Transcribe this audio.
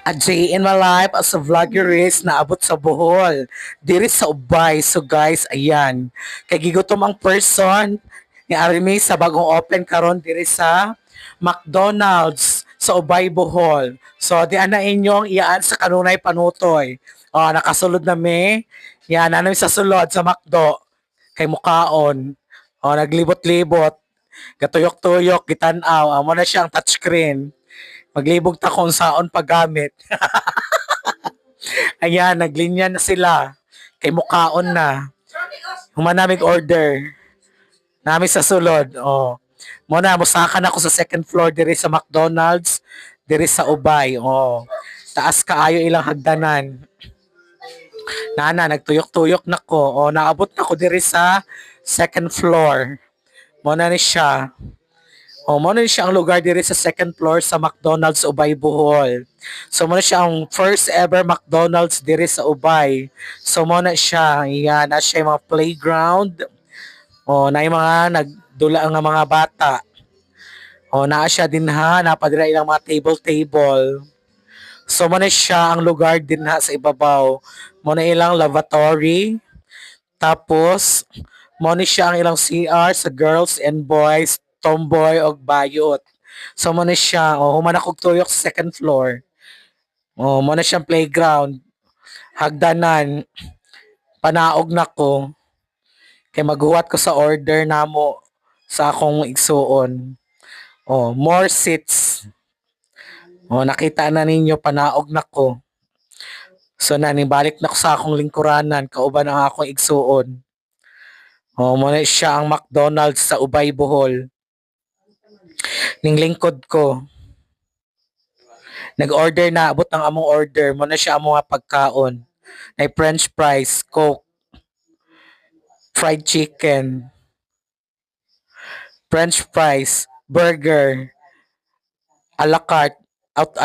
A day in my life as a vlogger is naabot sa Bohol. Diri sa Ubay. So guys, ayan. Kay gigutom ang person ni Arimi sa bagong open karon diri sa McDonald's sa Ubay, Bohol. So di ana inyong iyaan sa kanunay panutoy. Oh, nakasulod na mi. Yan, ano sa sulod sa McDo. Kay mukaon. Oh, naglibot-libot. Gatuyok-tuyok, gitanaw. Amo na siyang touchscreen. Maglibog ta kung saon paggamit. Ayan, naglinya na sila. Kay mukaon na. Humanamig order. Nami sa sulod. Oh. Muna, musakan ako sa second floor diri sa McDonald's. Diri sa Ubay. Oh. Taas kaayo ilang hagdanan. Nana, nagtuyok-tuyok na ko. Oh, naabot na ko diri sa second floor. Muna ni siya. Oh, mo na siya ang lugar diri sa second floor sa McDonald's Ubay, Bohol. So mo na siya ang first ever McDonald's diri sa Ubay. So mo na siya, yan, na siya yung mga playground. Oh, na yung mga nagdula nga mga bata. Oh, naa siya din ha, napadira ilang mga table. So mo na siya ang lugar din ha sa ibabaw. Mo na ilang lavatory. Tapos mo ni siya ang ilang CR sa girls and boys, tomboy og bayot. So mo na siya, oh, human ako tuyok sa second floor. Oh, mo na siyang playground. Hagdanan, panaog na ko. Kay maghuwat ko sa order namo sa akong igsuon. Oh, more seats. Oh, nakita na ninyo, panaog na ko. So nanibalik na ko sa akong lingkuranan, kauban ang akong igsuon. Oh, mo na siya ang McDonald's sa Ubay, Bohol. Ning lingkod ko. Nag-order na, abot ang among order. Mo na siya among mga pagkaon. Na french fries, coke, fried chicken, french fries, burger, a la carte, out